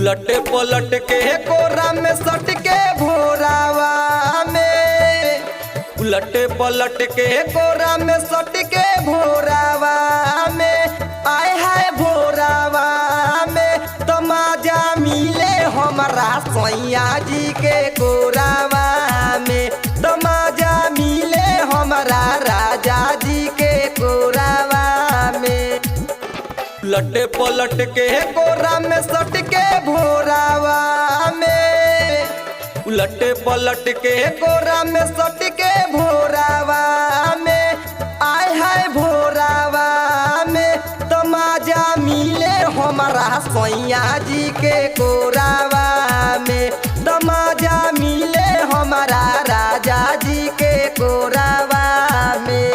उलट पलट के कोरा में सट के भोरावा में, उलट पलट के कोरा में सट के भोरावा में, आए हाय भोरावा में तमाजा मिले हमारा सैया जी के कोरावा में, तमाजा मिले हमारा राजा जी के कोरावा में। उलट पलट के कोरा में सट के भोरावा में, उलट पलट के कोरा में सट के भोरावा में, आए हाय भोरावा में तमाजा मिले हमारा सैया जी के कोरावा में, तमाजा मिले हमारा राजा जी के कोरावा में।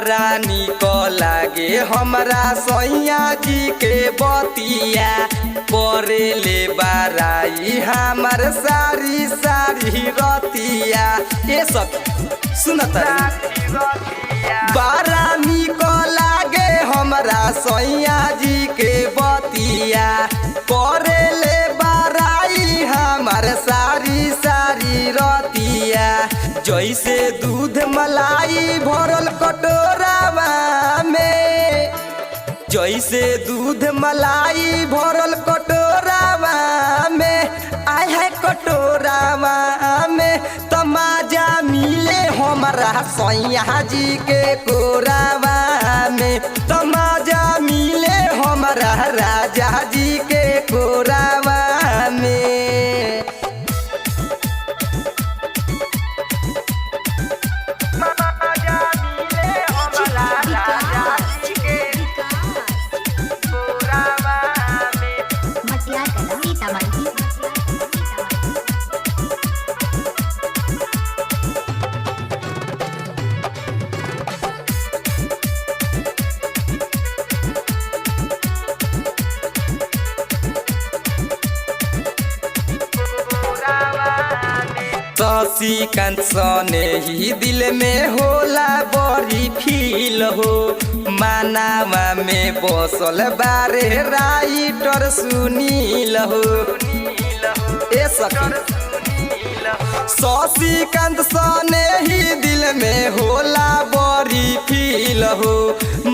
रानी को लागे हमरा सैया जी के बतिया, परेले बाराई हमार सारी सारी रतिया। ये सब सुनता बारानी को लागे हमरा सैया जी के बतिया, परेले बाराई हमार सारी सारी रतिया। जैसे दूध मलाई भरल कटोरावा में, जैसे दूध मलाई भरल कटोरावा में, आए है कटोरावा में तमाजा मिले हमारा सैया जी के कोरावा में, तमाजा मिले हमारा राजा जी के कोरावा में। शशिकांत सने ही दिल में होला बड़ी फील हो, मानावा में बसल बारे राइटर सुनील हो। ए शशिकांत सने ही दिल में होला बड़ी फील हो,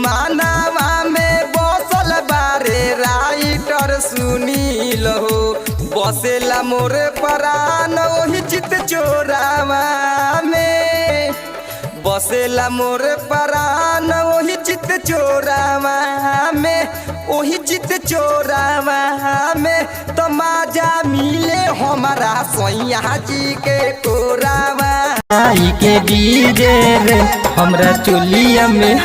मानावा में बसल बारे राइटर सुनील हो। बसेला मोर परान ओही चित चोरावा में, बसेला मोर परान ओही चित चोरावा में, ओही चित चोरावा में तमाजा मिले हमारा सैया जी के कोरावा। आई के डीजे रे हमरा चोलिया में